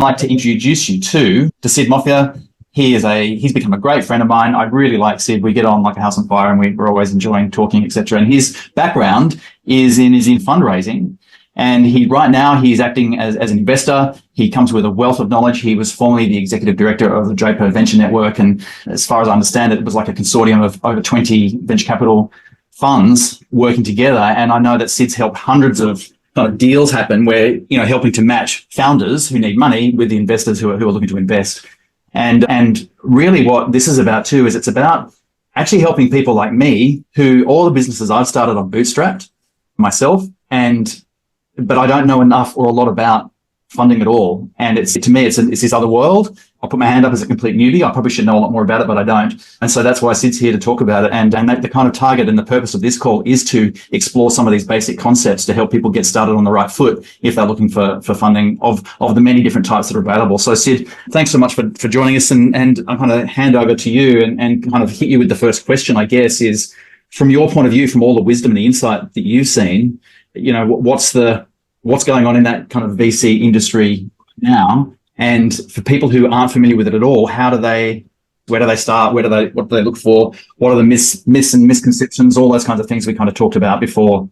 like to introduce you to Sid Mofya. He's become a great friend of mine. I really like Sid. We get on like a house on fire, and we're always enjoying talking, etc. And his background is in fundraising. And right now he's acting as an investor. He comes with a wealth of knowledge. He was formerly the executive director of the Draper Venture Network. And as far as I understand it, it was like a consortium of over 20 venture capital funds working together. And I know that Sid's helped hundreds of kind of deals happen where, helping to match founders who need money with the investors who are looking to invest. And really what this is about too is it's about actually helping people like me who all the businesses I've started on bootstrapped myself, but I don't know enough or a lot about funding at all. And to me, it's this other world. I'll put my hand up as a complete newbie. I probably should know a lot more about it, but I don't. And so that's why Sid's here to talk about it. And the kind of target and the purpose of this call is to explore some of these basic concepts to help people get started on the right foot if they're looking for funding of the many different types that are available. So Sid, thanks so much for joining us. And I'm going to hand over to you and kind of hit you with the first question, I guess, is from your point of view, from all the wisdom and the insight that you've seen, what's going on in that kind of VC industry now? And for people who aren't familiar with it at all, where do they start? What do they look for? What are the myths and misconceptions? All those kinds of things we kind of talked about before.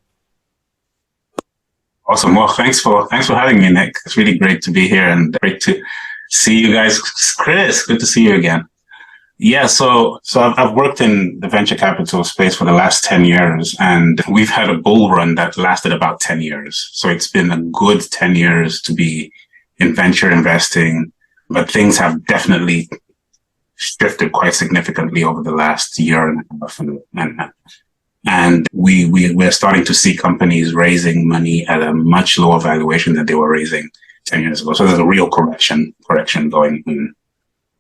Awesome. Well, thanks for having me, Nick. It's really great to be here and great to see you guys. Chris, good to see you again. Yeah, so I've worked in the venture capital space for the last 10 years, and we've had a bull run that lasted about 10 years. So it's been a good 10 years to be in venture investing, but things have definitely shifted quite significantly over the last year and a half. And we're starting to see companies raising money at a much lower valuation than they were raising 10 years ago. So there's a real correction going on.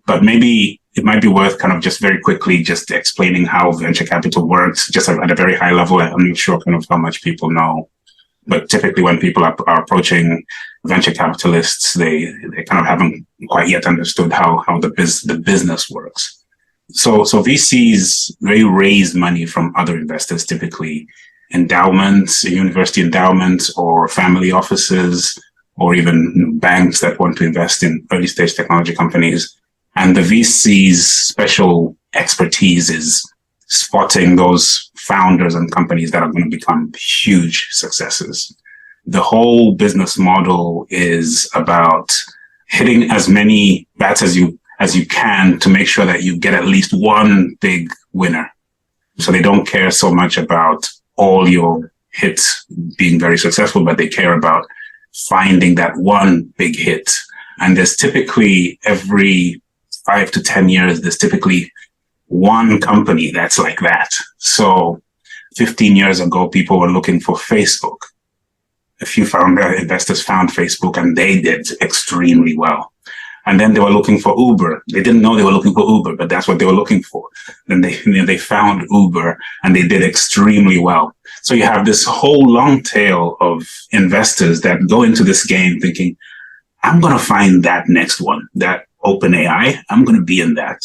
But maybe it might be worth kind of just very quickly just explaining how venture capital works, just at a very high level. I'm not sure kind of how much people know, but typically when people are approaching venture capitalists, they kind of haven't quite yet understood how the business works. So VCs, they raise money from other investors, typically endowments, university endowments, or family offices, or even banks that want to invest in early stage technology companies. And the VC's special expertise is spotting those founders and companies that are going to become huge successes. The whole business model is about hitting as many bats as you can to make sure that you get at least one big winner. So they don't care so much about all your hits being very successful, but they care about finding that one big hit. And there's typically every 5 to 10 years, there's typically one company that's like that. So 15 years ago, people were looking for Facebook. A few investors found Facebook and they did extremely well. And then they were looking for Uber. They didn't know they were looking for Uber, but that's what they were looking for. Then they found Uber and they did extremely well. So you have this whole long tail of investors that go into this game thinking, I'm going to find that next one, that OpenAI. I'm going to be in that.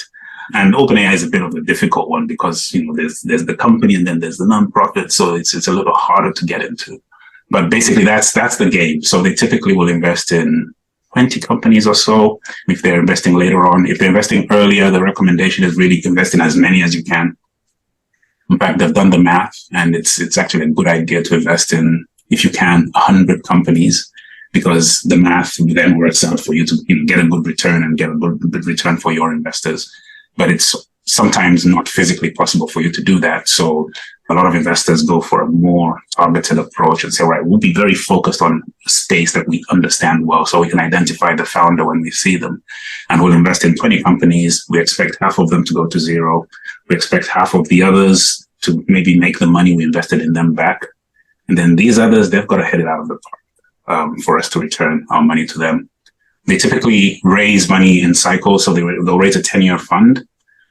And OpenAI is a bit of a difficult one because, there's the company and then there's the nonprofit. So it's a little harder to get into. But basically that's the game. So they typically will invest in 20 companies or so if they're investing later on. If they're investing earlier, the recommendation is really invest in as many as you can. In fact, they've done the math and it's actually a good idea to invest in, if you can, 100 companies, because the math then works out for you to get a good return and get a good return for your investors. But it's sometimes not physically possible for you to do that. So a lot of investors go for a more targeted approach and say, right, we'll be very focused on a space that we understand well so we can identify the founder when we see them. And we'll invest in 20 companies. We expect half of them to go to zero. We expect half of the others to maybe make the money we invested in them back. And then these others, they've got to hit it out of the park for us to return our money to them. They typically raise money in cycles. So they'll raise a 10-year fund.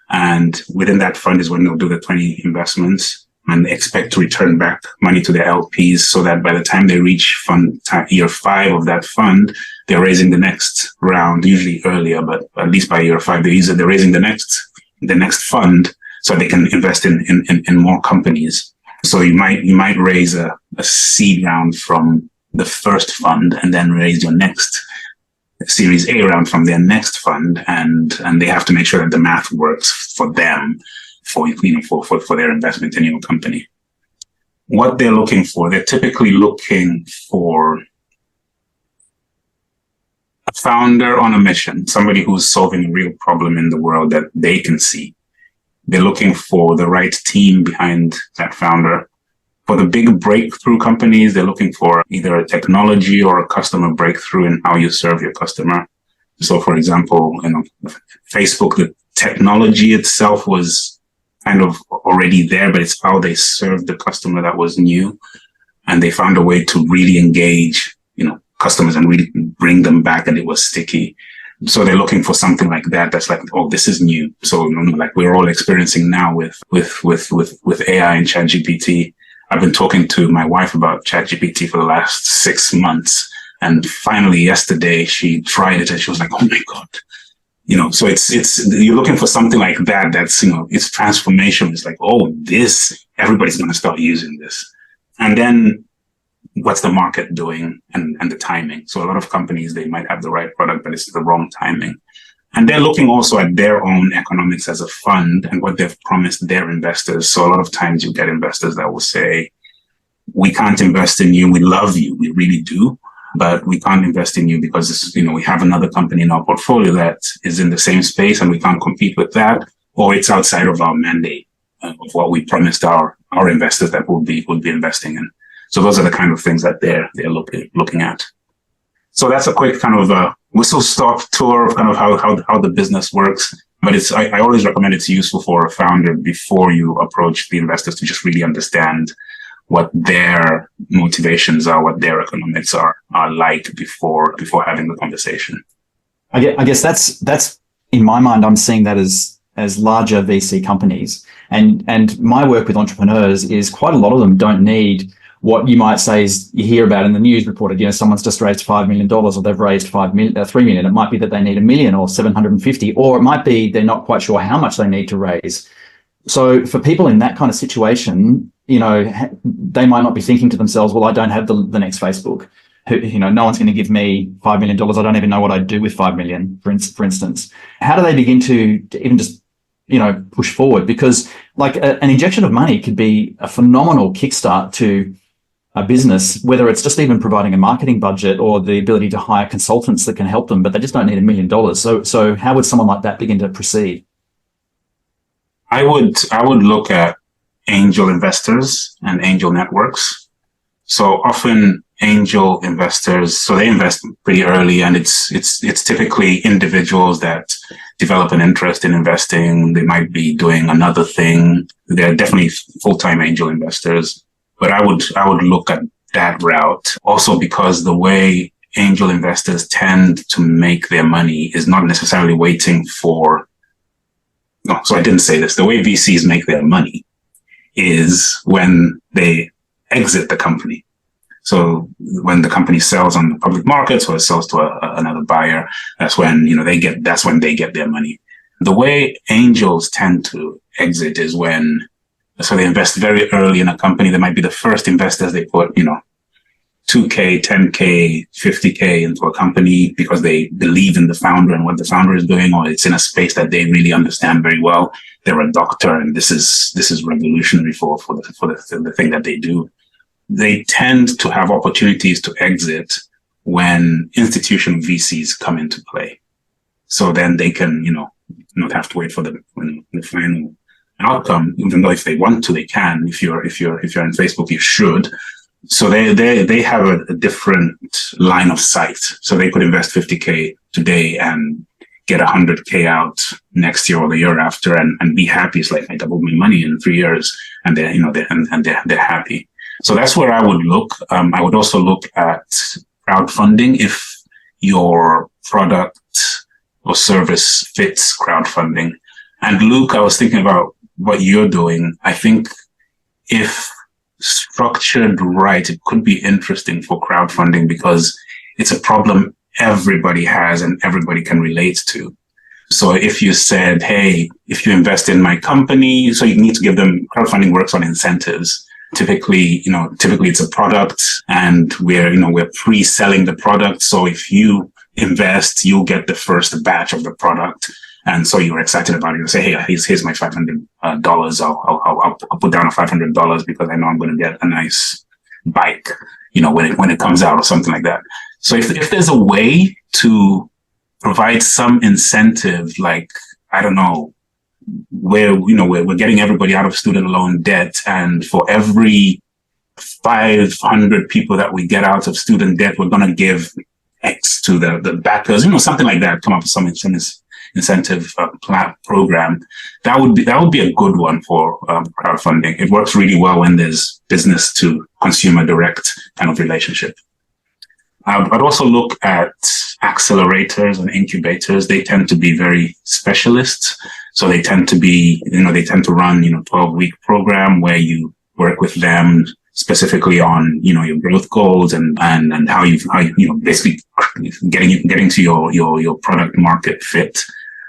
And within that fund is when they'll do the 20 investments and expect to return back money to their LPs so that by the time they reach year 5 of that fund, they're raising the next round, usually earlier, but at least by year 5, they're raising the next fund so they can invest in more companies. So you might raise a seed round from the first fund and then raise your next Series A round from their next fund, and they have to make sure that the math works for them for their investment in your company. What they're looking for, they're typically looking for a founder on a mission, somebody who's solving a real problem in the world that they can see. They're looking for the right team behind that founder. For the big breakthrough companies, they're looking for either a technology or a customer breakthrough in how you serve your customer. So, for example, Facebook, the technology itself was kind of already there, but it's how they served the customer that was new. And they found a way to really engage, customers and really bring them back, and it was sticky. So they're looking for something like that. That's like, oh, this is new. So, like we're all experiencing now with AI and ChatGPT. I've been talking to my wife about ChatGPT for the last 6 months. And finally yesterday she tried it and she was like, oh my God. So you're looking for something like that. That's, it's transformation. It's like, oh, everybody's going to start using this. And then what's the market doing and the timing? So a lot of companies, they might have the right product, but it's the wrong timing. And they're looking also at their own economics as a fund and what they've promised their investors. So a lot of times you get investors that will say, we can't invest in you. We love you. We really do. But we can't invest in you because, we have another company in our portfolio that is in the same space and we can't compete with that, or it's outside of our mandate of what we promised our investors that would be investing in. So those are the kind of things that they're looking at. So that's a quick kind of a whistle-stop tour of kind of how the business works. But I always recommend it's useful for a founder before you approach the investors to just really understand what their motivations are, what their economics are like before having the conversation. I guess that's in my mind, I'm seeing that as larger VC companies. And my work with entrepreneurs is quite a lot of them don't need what you might say is you hear about in the news reported, someone's just raised $5 million or they've raised 3 million. It might be that they need $1 million or 750, or it might be they're not quite sure how much they need to raise. So for people in that kind of situation, they might not be thinking to themselves, well, I don't have the next Facebook. No one's going to give me $5 million. I don't even know what I'd do with 5 million, for instance. How do they begin to even just, push forward? Because like an injection of money could be a phenomenal kickstart to a business, whether it's just even providing a marketing budget or the ability to hire consultants that can help them, but they just don't need $1 million. So how would someone like that begin to proceed? I would look at angel investors and angel networks. So often angel investors, so they invest pretty early, and it's typically individuals that develop an interest in investing. They might be doing another thing. They're definitely full-time angel investors. But I would look at that route also because the way angel investors tend to make their money is not necessarily waiting for, no, so I didn't say this. The way VCs make their money is when they exit the company. So when the company sells on the public markets or it sells to another buyer, that's when, they get their money. The way angels tend to exit is when, so they invest very early in a company. They might be the first investors. They put, $2K, $10K, $50K into a company because they believe in the founder and what the founder is doing, or it's in a space that they really understand very well. They're a doctor and this is revolutionary for the thing that they do. They tend to have opportunities to exit when institutional VCs come into play. So then they can, not have to wait for the final outcome, even though if they want to, they can. If you're in Facebook, you should. So they have a different line of sight. So they could invest 50K today and get 100K out next year or the year after and be happy. It's like I doubled my money in 3 years, and they're happy. So that's where I would look. I would also look at crowdfunding if your product or service fits crowdfunding. And Luke, I was thinking about what you're doing. I think if structured right, it could be interesting for crowdfunding because it's a problem everybody has and everybody can relate to. So if you said, hey, if you invest in my company, so you need to give them, crowdfunding works on incentives. Typically it's a product and we're pre-selling the product. So if you invest, you'll get the first batch of the product. And so you're excited about it. You say, hey, here's my $500. I'll put down a $500 because I know I'm going to get a nice bike, when it comes out or something like that. So if there's a way to provide some incentive, like, I don't know, where, we're getting everybody out of student loan debt, and for every 500 people that we get out of student debt, we're going to give X to the backers, something like that. Come up with some incentive program. That would be a good one for crowdfunding. It works really well when there's business to consumer direct kind of relationship. I'd also look at accelerators and incubators. They tend to be very specialist. So they tend to be, they tend to run, 12-week program where you work with them specifically on, your growth goals and how you basically getting to your product market fit.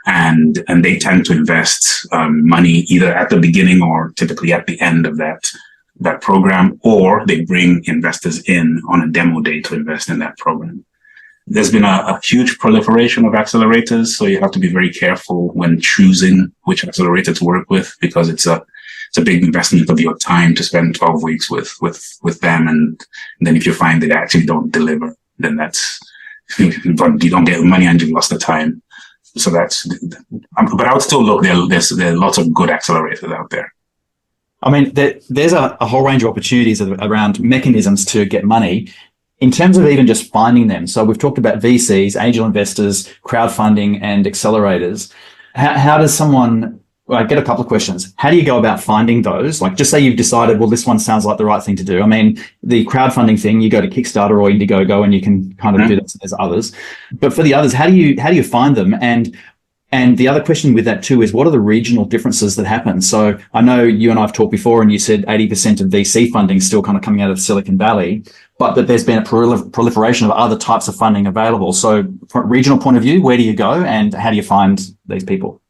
And they tend to invest money either at the beginning or typically at the end of that program, or they bring investors in on a demo day to invest in that program. There's been a huge proliferation of accelerators, so you have to be very careful when choosing which accelerator to work with, because it's a big investment of your time to spend 12 weeks with them. And then if you find they actually don't deliver, then you don't get the money and you've lost the time. So but I would still look, there are lots of good accelerators out there. I mean, there's a whole range of opportunities around mechanisms to get money in terms of even just finding them. So we've talked about VCs, angel investors, crowdfunding, and accelerators. How does someone, I get a couple of questions. How do you go about finding those? Like, just say you've decided, well, this one sounds like the right thing to do. I mean, the crowdfunding thing, you go to Kickstarter or Indiegogo and you can kind of do that. So there's others. But for the others, how do you find them? And the other question with that too is, what are the regional differences that happen? So I know you and I have talked before, and you said 80% of VC funding is still kind of coming out of Silicon Valley, but that there's been a proliferation of other types of funding available. So from a regional point of view, where do you go and how do you find these people?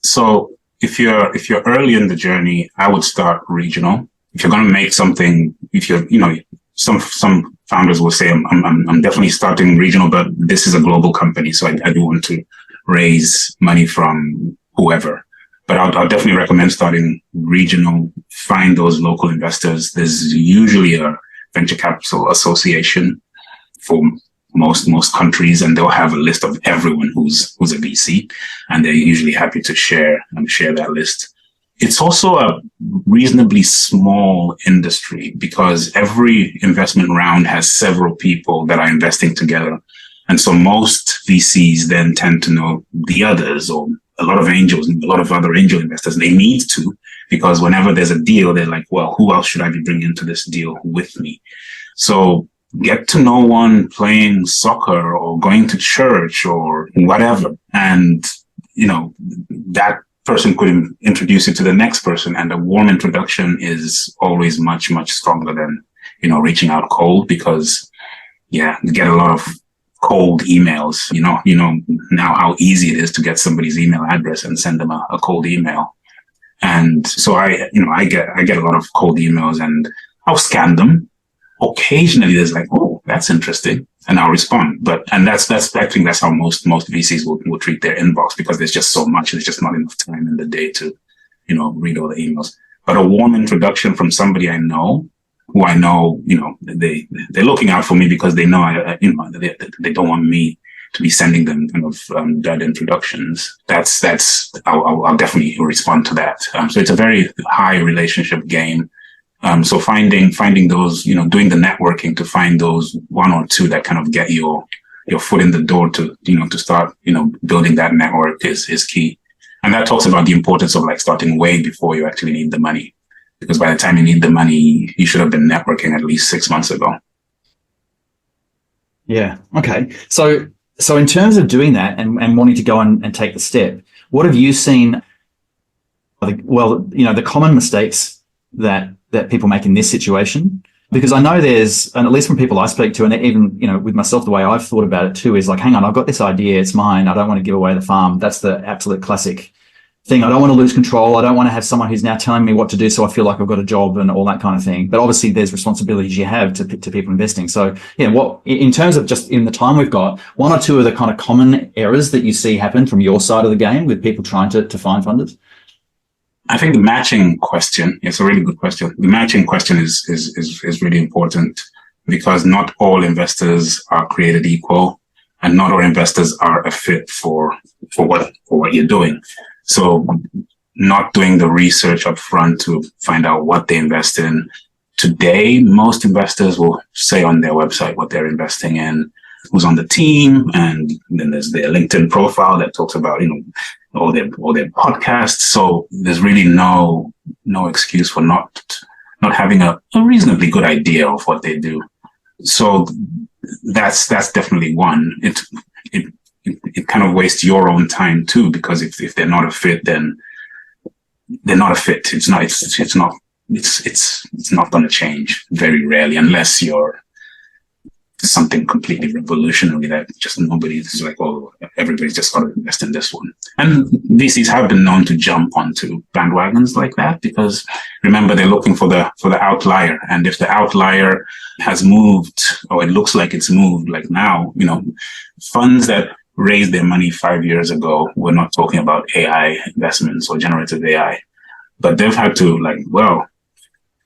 So if you're early in the journey, I would start regional. If you're going to make something, some founders will say, I'm definitely starting regional, but this is a global company, so I do want to raise money from whoever. But I'll definitely recommend starting regional. Find those local investors. There's usually a venture capital association for most countries, and they'll have a list of everyone who's a VC, and they're usually happy to share that list. It's also a reasonably small industry because every investment round has several people that are investing together. And so most VCs then tend to know the others, or a lot of angels and a lot of other angel investors. They need to, because whenever there's a deal, they're like, well, who else should I be bringing to this deal with me? So get to know one playing soccer or going to church or whatever. And, that person could introduce you to the next person. And a warm introduction is always much, much stronger than, reaching out cold, because you get a lot of cold emails. Now how easy it is to get somebody's email address and send them a cold email. And so I get a lot of cold emails, and I'll scan them. Occasionally there's like, oh, that's interesting, and I'll respond. I think that's how most VCs will treat their inbox, because there's just so much. There's just not enough time in the day to, read all the emails. But a warm introduction from somebody I know, who I know, they're looking out for me because they know they don't want me to be sending them kind of dead introductions. I'll definitely respond to that. So it's a very high relationship game. So finding those, doing the networking to find those one or two that kind of get your foot in the door to start, building that network is key. And that talks about the importance of starting way before you actually need the money. Because by the time you need the money, you should have been networking at least 6 months ago. Yeah. Okay. So in terms of doing that and wanting to go and take the step, what have you seen? The common mistakes that people make in this situation, because I know there's, and at least from people I speak to, and even, with myself, the way I've thought about it too, is like, hang on, I've got this idea. It's mine. I don't want to give away the farm. That's the absolute classic thing. I don't want to lose control. I don't want to have someone who's now telling me what to do, so I feel like I've got a job and all that kind of thing. But obviously there's responsibilities you have to people investing. So yeah, what, in terms of just in the time we've got, one or two of the kind of common errors that you see happen from your side of the game with people trying to find funders? I think the matching question, it's a really good question. The matching question is really important, because not all investors are created equal, and not all investors are a fit for what you're doing. So not doing the research up front to find out what they invest in. Today, most investors will say on their website what they're investing in, who's on the team, and then there's their LinkedIn profile that talks about, all their podcasts. So there's really no excuse for not having a reasonably good idea of what they do. So that's definitely one. It kind of wastes your own time too, because if they're not a fit, then they're not a fit. It's not going to change very rarely, unless you're something completely revolutionary that just nobody's like, oh, everybody's just got to invest in this one. And VCs have been known to jump onto bandwagons like that, because remember, they're looking for the outlier. And if the outlier has moved, or it looks like it's moved, like now, funds that raised their money 5 years ago, we're not talking about AI investments or generative AI, but they've had to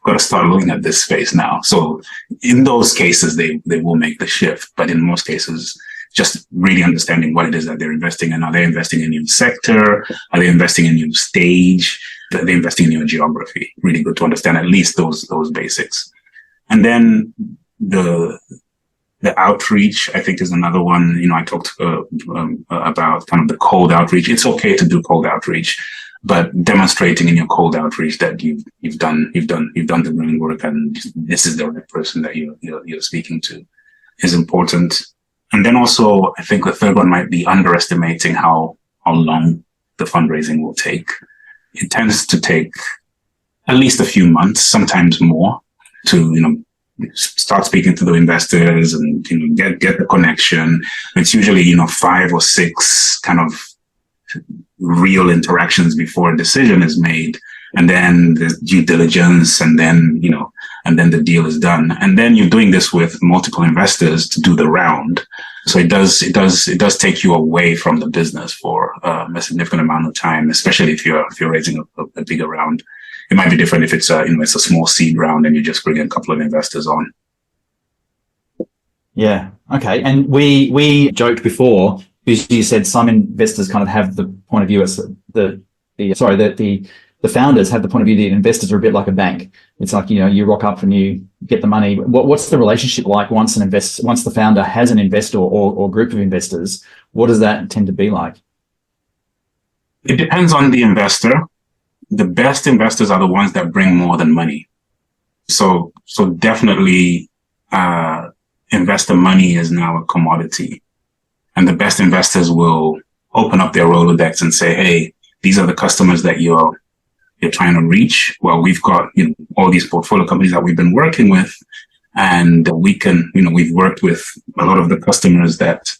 got to start looking at this space now. So in those cases, they will make the shift. But in most cases, just really understanding what it is that they're investing in. Are they investing in a new sector? Are they investing in a new stage? Are they investing in a new geography? Really good to understand at least those basics. And then the outreach, I think, is another one. I talked about kind of the cold outreach. It's okay to do cold outreach, but demonstrating in your cold outreach that you've done the groundwork and this is the right person that you're speaking to is important. And then also, I think the third one might be underestimating how long the fundraising will take. It tends to take at least a few months, sometimes more, to start speaking to the investors and get the connection. It's usually 5 or 6 kind of real interactions before a decision is made, and then the due diligence, and then the deal is done. And then you're doing this with multiple investors to do the round. So it does take you away from the business for a significant amount of time, especially if you're raising a bigger round. It might be different if it's it's a small seed round and you just bring a couple of investors on. Yeah. Okay. And we joked before, you said some investors kind of have the point of view as the founders have the point of view that investors are a bit like a bank. It's like, you rock up and you get the money. What's the relationship like once the founder has an investor or group of investors? What does that tend to be like? It depends on the investor. The best investors are the ones that bring more than money. So definitely, investor money is now a commodity. And the best investors will open up their Rolodex and say, hey, these are the customers that you're trying to reach. Well, we've got, all these portfolio companies that we've been working with, and we can, we've worked with a lot of the customers that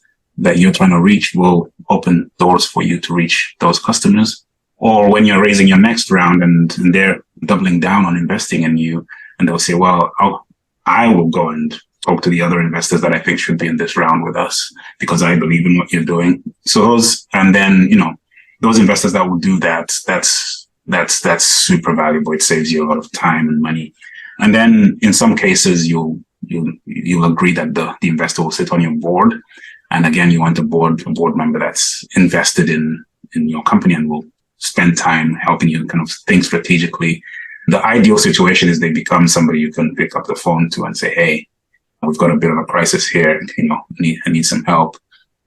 you're trying to reach. Will open doors for you to reach those customers. Or when you're raising your next round and they're doubling down on investing in you, and they'll say, well, I will go and talk to the other investors that I think should be in this round with us because I believe in what you're doing. So those investors that will do that, that's super valuable. It saves you a lot of time and money. And then in some cases, you'll agree that the investor will sit on your board. And again, you want a board member that's invested in your company and will spend time helping you kind of think strategically. The ideal situation is they become somebody you can pick up the phone to and say, hey, we've got a bit of a crisis here. I need some help.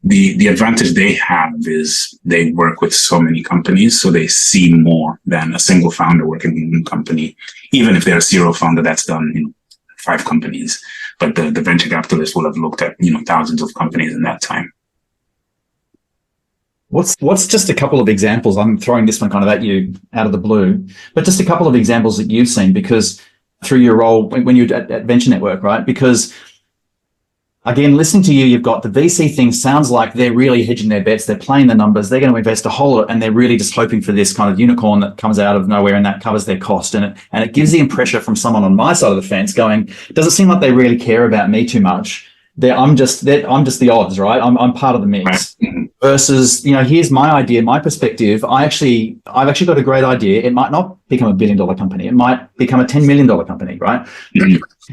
The advantage they have is they work with so many companies, so they see more than a single founder working in one company, even if they're a serial founder that's done 5 companies. But the venture capitalist will have looked at thousands of companies in that time. What's just a couple of examples? I'm throwing this one kind of at you out of the blue, but just a couple of examples that you've seen, because through your role when you're at Venture Network, right? Because again, listening to you, you've got the VC thing sounds like they're really hedging their bets. They're playing the numbers. They're going to invest a whole lot, and they're really just hoping for this kind of unicorn that comes out of nowhere and that covers their cost. And it gives the impression from someone on my side of the fence going, does it seem like they really care about me too much? I'm just the odds, right? I'm part of the mix. Versus, here's my idea, my perspective. I've actually got a great idea. It might not become $1 billion company. It might become a $10 million company, right?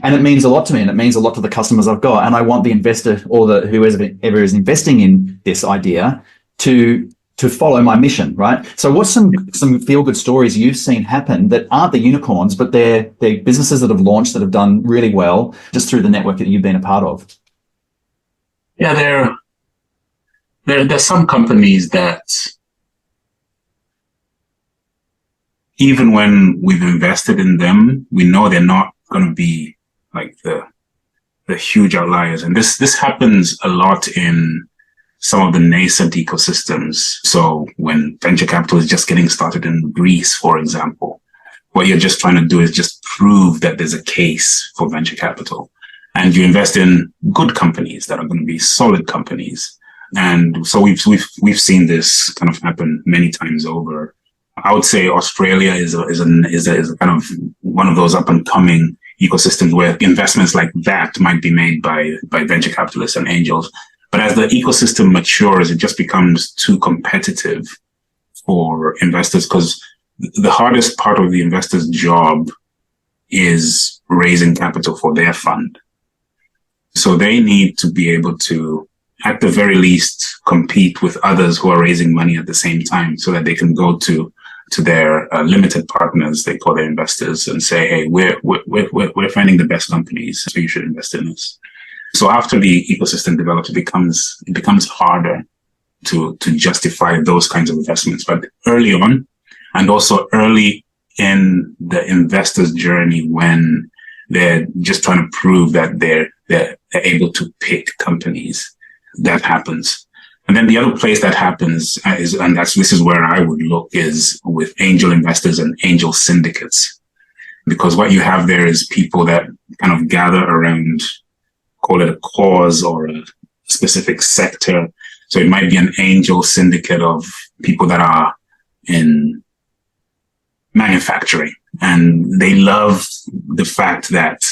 And it means a lot to me, and it means a lot to the customers I've got. And I want the investor or whoever is investing in this idea to follow my mission, right? So what's some feel-good stories you've seen happen that aren't the unicorns, but they're businesses that have launched that have done really well just through the network that you've been a part of? Yeah, there's some companies that even when we've invested in them, we know they're not going to be like the huge outliers. And this happens a lot in some of the nascent ecosystems. So when venture capital is just getting started in Greece, for example, what you're just trying to do is just prove that there's a case for venture capital. And you invest in good companies that are going to be solid companies. And so we've seen this kind of happen many times over. I would say Australia is a kind of one of those up and coming ecosystems where investments like that might be made by venture capitalists and angels. But as the ecosystem matures, it just becomes too competitive for investors, because the hardest part of the investor's job is raising capital for their fund. So they need to be able to, at the very least, compete with others who are raising money at the same time, so that they can go to their limited partners, they call their investors, and say, hey, we're finding the best companies, so you should invest in us. So after the ecosystem develops, it becomes harder to justify those kinds of investments. But early on, and also early in the investor's journey, when they're just trying to prove that they're able to pick companies, that happens. And then the other place that happens this is where I would look, is with angel investors and angel syndicates. Because what you have there is people that kind of gather around, call it a cause or a specific sector. So it might be an angel syndicate of people that are in manufacturing, and they love the fact that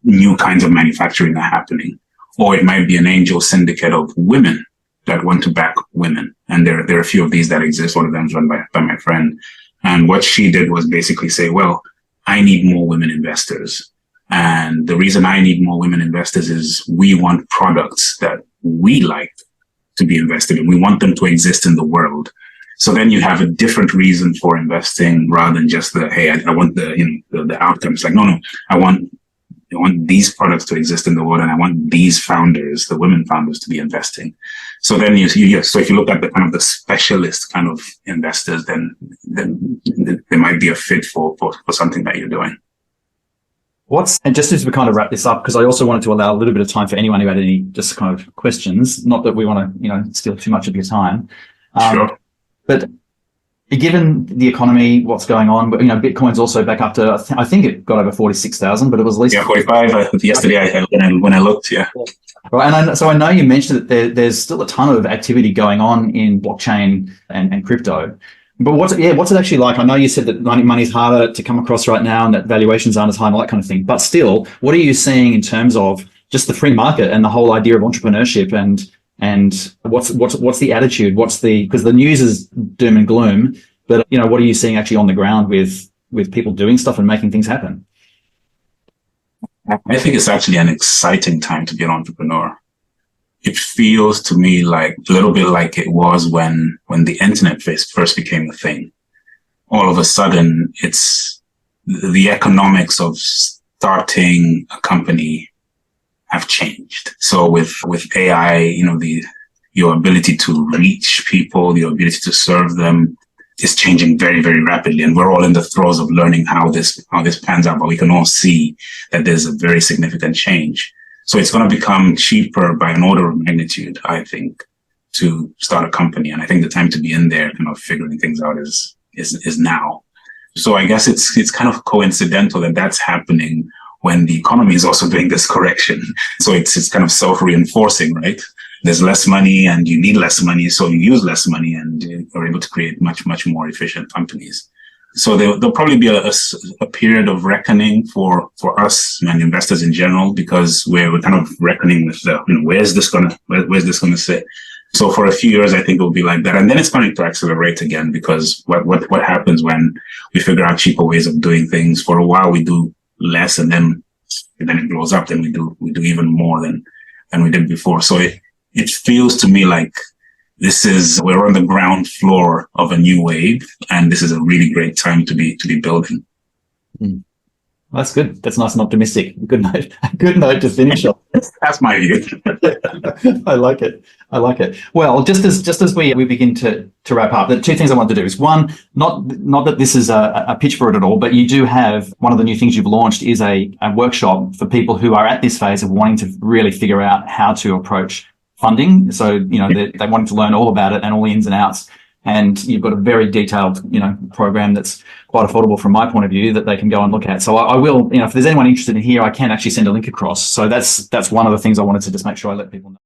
new kinds of manufacturing are happening. Or it might be an angel syndicate of women that want to back women. And there are a few of these that exist. One of them is run by my friend. And what she did was basically say, well, I need more women investors. And the reason I need more women investors is we want products that we like to be invested in. We want them to exist in the world. So then you have a different reason for investing, rather than just hey, I want the outcomes. Like, no, I want these products to exist in the world, and I want these founders, the women founders, to be investing. So then so if you look at the kind of the specialist kind of investors, then there might be a fit for something that you're doing. And just as we kind of wrap this up, because I also wanted to allow a little bit of time for anyone who had any just kind of questions, not that we want to, steal too much of your time. Sure. But given the economy, what's going on, Bitcoin's also back up to, I think it got over 46,000, but it was at least 45 yesterday when I looked. Yeah. Right, and I know you mentioned that there's still a ton of activity going on in blockchain and crypto. But what's it actually like? I know you said that money's harder to come across right now, and that valuations aren't as high and all that kind of thing. But still, what are you seeing in terms of just the free market and the whole idea of entrepreneurship and what's the attitude? Because the news is doom and gloom, but what are you seeing actually on the ground with people doing stuff and making things happen? I think it's actually an exciting time to be an entrepreneur. It feels to me like a little bit like it was when the internet first became a thing. All of a sudden, it's the economics of starting a company have changed. So with AI, your ability to reach people, your ability to serve them is changing very, very rapidly. And we're all in the throes of learning how this pans out, but we can all see that there's a very significant change. So it's going to become cheaper by an order of magnitude, I think, to start a company. And I think the time to be in there kind of figuring things out is now. So I guess it's kind of coincidental that that's happening when the economy is also doing this correction. So it's kind of self-reinforcing, right? There's less money and you need less money, so you use less money and you're able to create much, much more efficient companies. So there'll probably be a period of reckoning for us and investors in general, because we're kind of reckoning with where's this gonna sit. So for a few years, I think it will be like that. And then it's going to accelerate again, because what happens when we figure out cheaper ways of doing things? For a while, we do less, and then it blows up. Then we do even more than we did before. So it feels to me like we're on the ground floor of a new wave, and this is a really great time to be building. Mm. Well, that's good. That's nice and optimistic. Good note to finish on. That's my view. I like it. Well, just as we begin to wrap up, the two things I want to do is, one, not that this is a pitch for it at all, but you do have one of the new things you've launched is a workshop for people who are at this phase of wanting to really figure out how to approach funding. So, they wanted to learn all about it and all the ins and outs. And you've got a very detailed, program that's quite affordable from my point of view that they can go and look at. So I will, if there's anyone interested in here, I can actually send a link across. So that's one of the things I wanted to just make sure I let people know.